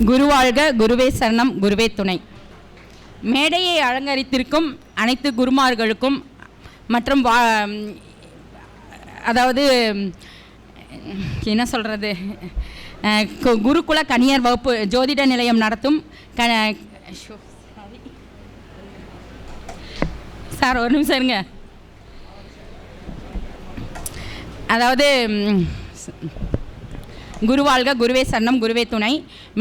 குருவாழ்க, குருவே சரணம், குருவே துணை. மேடையை அலங்கரித்திருக்கும் அனைத்து குருமார்களுக்கும் மற்றும் அதாவது என்ன சொல்கிறது, குருகுல கன்னியர் வகுப்பு ஜோதிட நிலையம் நடத்தும் சார் ஒரு நிமிஷம் இருங்க. அதாவது குருவாழ்க, குருவே சரணம், குருவே துணை.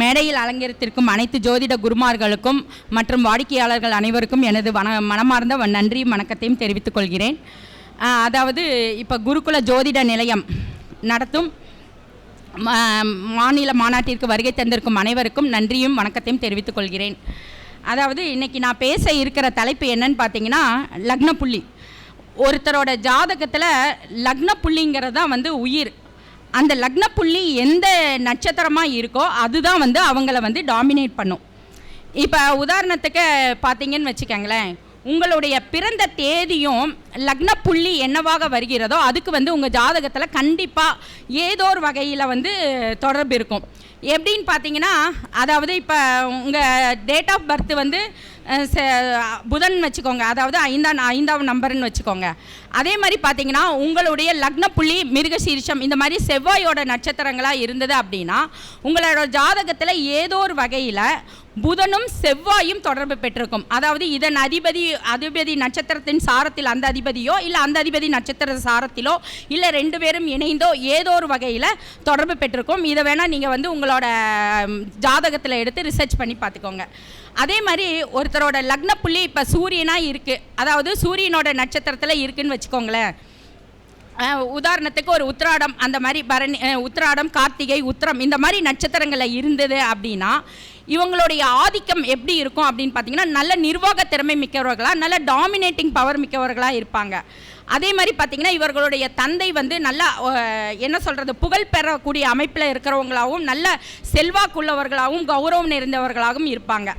மேடையில் அலங்கரித்திருக்கும் அனைத்து ஜோதிட குருமார்களுக்கும் மற்றும் வாடிக்கையாளர்கள் அனைவருக்கும் எனது மனமார்ந்த நன்றி வணக்கத்தையும் தெரிவித்துக் கொள்கிறேன். அதாவது இப்போ குருகுல ஜோதிட நிலையம் நடத்தும் மாநில மாநாட்டிற்கு வருகை தந்திருக்கும் அனைவருக்கும் நன்றியும் வணக்கத்தையும் தெரிவித்துக் கொள்கிறேன். அதாவது இன்றைக்கி நான் பேச இருக்கிற தலைப்பு என்னன்னு பார்த்தீங்கன்னா, லக்ன புள்ளி. ஒருத்தரோட ஜாதகத்தில் லக்ன புள்ளிங்கிறது தான் உயிர். அந்த லக்ன புள்ளி எந்த நட்சத்திரமாக இருக்கோ அதுதான் அவங்கள டாமினேட் பண்ணும். இப்போ உதாரணத்துக்கு பார்த்தீங்கன்னு வச்சுக்கோங்களேன், உங்களுடைய பிறந்த தேதியும் லக்ன புள்ளி என்னவாக வருகிறதோ அதுக்கு உங்கள் ஜாதகத்தில் கண்டிப்பாக ஏதோ ஒரு வகையில் தொடர்பு இருக்கும். எப்படின்னு பார்த்தீங்கன்னா, அதாவது இப்போ உங்கள் டேட் ஆஃப் பர்த் புதன் வச்சுக்கோங்க, அதாவது ஐந்தாம் நம்பர்னு வச்சுக்கோங்க. அதே மாதிரி பார்த்தீங்கன்னா உங்களுடைய லக்ன புள்ளி மிருகசீரிஷம் இந்த மாதிரி செவ்வாயோட நட்சத்திரங்களாக இருந்தது அப்படின்னா உங்களோட ஜாதகத்தில் ஏதோ ஒரு வகையில் புதனும் செவ்வாயும் தொடர்பு பெற்றிருக்கும். அதாவது இதன் அதிபதி நட்சத்திரத்தின் சாரத்தில் அந்த அதிபதியோ இல்லை அந்த அதிபதி நட்சத்திர சாரத்திலோ இல்லை ரெண்டு பேரும் இணைந்தோ ஏதோ ஒரு வகையில் தொடர்பு பெற்றிருக்கும். இதை வேணால் நீங்கள் உங்களோட ஜாதகத்தில் எடுத்து ரிசர்ச் பண்ணி பார்த்துக்கோங்க. அதே மாதிரி ஒருத்தரோட லக்ன புள்ளி இப்போ சூரியனாக இருக்குது, அதாவது சூரியனோட நட்சத்திரத்தில் இருக்குதுன்னு வச்சுக்கோங்களேன். உதாரணத்துக்கு ஒரு உத்திராடம், அந்த மாதிரி உத்திராடம், கார்த்திகை, உத்திரம் இந்த மாதிரி நட்சத்திரங்களில் இருந்தது அப்படின்னா இவங்களுடைய ஆதிக்கம் எப்படி இருக்கும் அப்படின்னு பார்த்தீங்கன்னா, நல்ல நிர்வாக திறமை மிக்கவர்களாக, நல்ல டாமினேட்டிங் பவர் மிக்கவர்களாக இருப்பாங்க. அதே மாதிரி பார்த்திங்கன்னா இவர்களுடைய தந்தை நல்லா என்ன சொல்கிறது, புகழ் பெறக்கூடிய அமைப்பில் இருக்கிறவங்களாகவும் நல்ல செல்வாக்குள்ளவர்களாகவும் கௌரவம் நிறைந்தவர்களாகவும் இருப்பாங்க.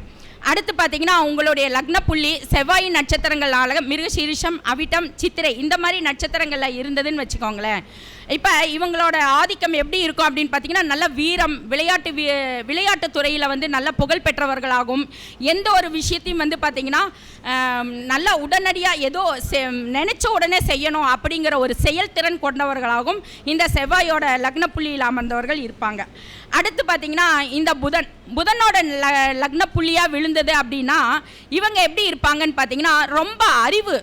அடுத்து பார்த்திங்கன்னா உங்களுடைய லக்ன புள்ளி செவ்வாய் நட்சத்திரங்களால் மிருகசீரிஷம், அவிட்டம், சித்திரை இந்த மாதிரி நட்சத்திரங்களில் இருந்ததுன்னு வச்சுக்கோங்களேன். இப்போ இவங்களோட ஆதிக்கம் எப்படி இருக்கும் அப்படின்னு பார்த்தீங்கன்னா, நல்ல வீரம், விளையாட்டு துறையில் நல்ல புகழ் பெற்றவர்களாகவும் எந்த ஒரு விஷயத்தையும் பார்த்திங்கன்னா நல்லா உடனடியாக ஏதோ நினச்ச உடனே செய்யணும் அப்படிங்கிற ஒரு செயல்திறன் கொண்டவர்களாகவும் இந்த செவ்வாயோட லக்ன புள்ளியில் அமர்ந்தவர்கள் இருப்பாங்க. அடுத்து பார்த்திங்கன்னா இந்த புதனோட லக்ன புள்ளியாக விழுந்தது அப்படின்னா இவங்க எப்படி இருப்பாங்கன்னு பார்த்தீங்கன்னா, ரொம்ப அறிவு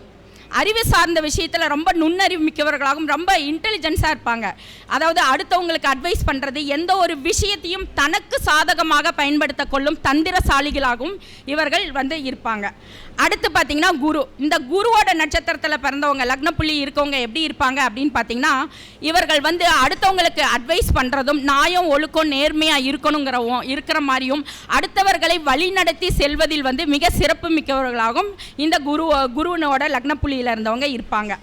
சார்ந்த விஷயத்தில் ரொம்ப நுண்ணறிவு மிக்கவர்களாகவும் ரொம்ப இன்டெலிஜென்ஸாக இருப்பாங்க. அதாவது அடுத்தவங்களுக்கு அட்வைஸ் பண்ணுறது, எந்த ஒரு விஷயத்தையும் தனக்கு சாதகமாக பயன்படுத்த கொள்ளும் தந்திரசாலிகளாகவும் இவர்கள் இருப்பாங்க. அடுத்து பார்த்திங்கன்னா இந்த குருவோட நட்சத்திரத்தில் பிறந்தவங்க லக்ன புள்ளி இருக்கவங்க எப்படி இருப்பாங்க அப்படின்னு பார்த்தீங்கன்னா, இவர்கள் அடுத்தவங்களுக்கு அட்வைஸ் பண்ணுறதும் நியாயம், ஒழுக்கம், நேர்மையாக இருக்கிற மாதிரியும் அடுத்தவர்களை வழிநடத்தி செல்வதில் மிக சிறப்பு மிக்கவர்களாகவும் இந்த குருவனோட லக்ன புள்ளியில் இருந்தவங்க இருப்பாங்க.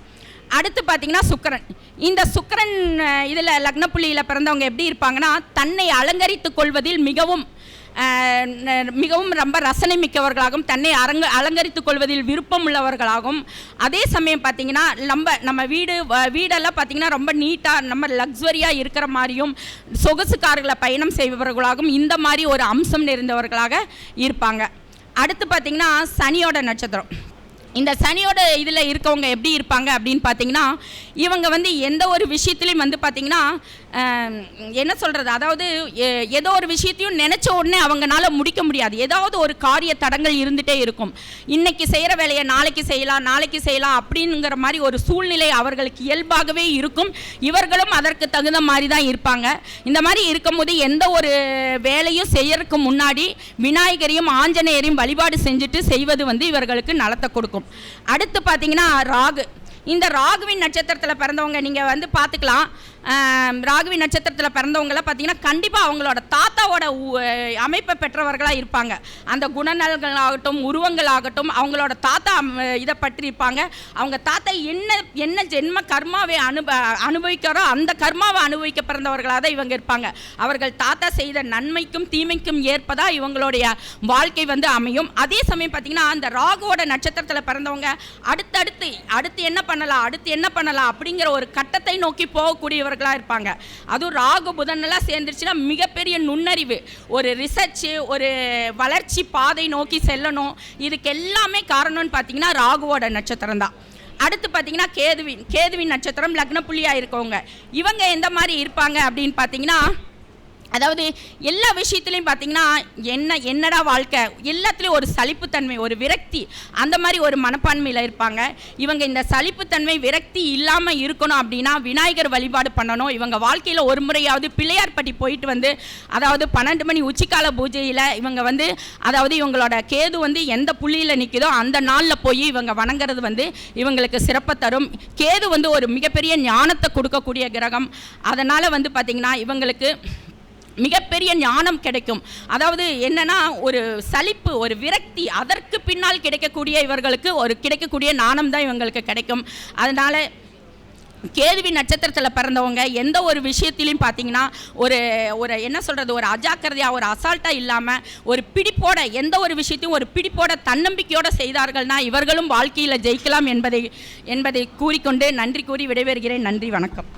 அடுத்து பார்த்தீங்கன்னா சுக்கிரன். இந்த சுக்கிரன் இதில் லக்ன புள்ளியில் பிறந்தவங்க எப்படி இருப்பாங்கன்னா, தன்னை அலங்கரித்து கொள்வதில் மிகவும் ரொம்ப ரசனை மிக்கவர்களாகவும் தன்னை அலங்கரித்துக் கொள்வதில் விருப்பம் உள்ளவர்களாகவும், அதே சமயம் பார்த்திங்கன்னா நம்ம வீடெல்லாம் பார்த்திங்கன்னா ரொம்ப நீட்டாக நம்ம லக்ஸரியாக இருக்கிற மாதிரியும் சொகுசு கார்களை பயணம் செய்பவர்களாகவும் இந்த மாதிரி ஒரு அம்சம் நிறைந்தவர்களாக இருப்பாங்க. அடுத்து பார்த்திங்கன்னா சனியோட நட்சத்திரம். இந்த சனியோட இதில் இருக்கவங்க எப்படி இருப்பாங்க அப்படின்னு பார்த்தீங்கன்னா, இவங்க எந்த ஒரு விஷயத்துலையும் பார்த்திங்கன்னா என்ன சொல்கிறது, அதாவது ஏதோ ஒரு விஷயத்தையும் நினச்ச உடனே அவங்களால முடிக்க முடியாது. ஏதாவது ஒரு காரிய தடங்கள் இருந்துகிட்டே இருக்கும். இன்றைக்கி செய்கிற வேலையை நாளைக்கு செய்யலாம் அப்படிங்கிற மாதிரி ஒரு சூழ்நிலை அவர்களுக்கு இயல்பாகவே இருக்கும். இவர்களும் அதற்கு தகுந்த மாதிரி தான் இருப்பாங்க. இந்த மாதிரி இருக்கும்போது எந்த ஒரு வேலையும் செய்யறதுக்கு முன்னாடி விநாயகரையும் ஆஞ்சநேயரையும் வழிபாடு செஞ்சுட்டு செய்வது இவர்களுக்கு நலத்தை கொடுக்கும். அடுத்து பார்த்திங்கன்னா ராகு. இந்த ராகுவின் நட்சத்திரத்தில் பிறந்தவங்க நீங்கள் பார்த்துக்கலாம். ராகுவின் நட்சத்திரத்தில் பிறந்தவங்களாம் பார்த்தீங்கன்னா கண்டிப்பாக அவங்களோட தாத்தாவோட அமைப்பை பெற்றவர்களாக இருப்பாங்க. அந்த குணநலங்களாகட்டும் உருவங்களாகட்டும் அவங்களோட தாத்தா இதை பற்றி இருப்பாங்க. அவங்க தாத்தா என்ன ஜென்ம கர்மாவை அனுபவிக்கிறோ அந்த கர்மாவை அனுபவிக்க பிறந்தவர்களாக தான் இவங்க இருப்பாங்க. அவர்கள் தாத்தா செய்த நன்மைக்கும் தீமைக்கும் ஏற்பதா இவங்களுடைய வாழ்க்கை அமையும். அதே சமயம் பார்த்தீங்கன்னா அந்த ராகுவோட நட்சத்திரத்தில் பிறந்தவங்க அடுத்து என்ன பண்ணலாம், அடுத்து என்ன பண்ணலாம் அப்படிங்கிற ஒரு கட்டத்தை நோக்கி போகக்கூடியவர்களாக இருப்பாங்க. அதுவும் ராகு புதனெல்லாம் சேர்ந்துருச்சுன்னா மிகப்பெரிய நுண்ணறிவு, ஒரு ரிசர்ச்சு, ஒரு வளர்ச்சி பாதை நோக்கி செல்லணும். இதுக்கு எல்லாமே காரணம்னு பார்த்தீங்கன்னா ராகுவோட நட்சத்திரம் தான். அடுத்து பார்த்தீங்கன்னா கேதுவின் நட்சத்திரம் லக்ன புள்ளியாக இருக்கவங்க, இவங்க எந்த மாதிரி இருப்பாங்க அப்படின்னு பார்த்தீங்கன்னா, அதாவது எல்லா விஷயத்துலையும் பார்த்தீங்கன்னா என்னடா வாழ்க்கை, எல்லாத்துலேயும் ஒரு சலிப்புத்தன்மை, ஒரு விரக்தி, அந்த மாதிரி ஒரு மனப்பான்மையில் இருப்பாங்க. இவங்க இந்த சலிப்புத்தன்மை விரக்தி இல்லாமல் இருக்கணும் அப்படின்னா விநாயகர் வழிபாடு பண்ணணும். இவங்க வாழ்க்கையில் ஒரு முறையாவது பிள்ளையார்பட்டி போயிட்டு வந்து, அதாவது 12 மணி உச்சிக்கால பூஜையில் இவங்க வந்து, அதாவது இவங்களோட கேது வந்து எந்த புள்ளியில் நிற்குதோ அந்த நாளில் போய் இவங்க வணங்குறது வந்து இவங்களுக்கு சிறப்பை தரும். கேது வந்து ஒரு மிகப்பெரிய ஞானத்தை கொடுக்கக்கூடிய கிரகம். அதனால் வந்து பார்த்திங்கன்னா இவங்களுக்கு மிகப்பெரிய ஞானம் கிடைக்கும். அதாவது என்னன்னா, ஒரு சலிப்பு, ஒரு விரக்தி, அதற்கு பின்னால் கிடைக்கக்கூடிய இவர்களுக்கு ஒரு கிடைக்கக்கூடிய ஞானம் தான் இவங்களுக்கு கிடைக்கும். அதனால் கேதுவின் நட்சத்திரத்தில் பிறந்தவங்க எந்த ஒரு விஷயத்திலையும் பார்த்தீங்கன்னா ஒரு ஒரு என்ன சொல்கிறது, ஒரு அஜாக்கிரதையாக, ஒரு அசால்ட்டாக இல்லாமல் ஒரு பிடிப்போட, எந்த ஒரு விஷயத்தையும் ஒரு பிடிப்போட தன்னம்பிக்கையோடு செய்தார்கள்னா இவர்களும் வாழ்க்கையில் ஜெயிக்கலாம் என்பதை கூறிக்கொண்டு நன்றி கூறி விடைபெறுகிறேன். நன்றி, வணக்கம்.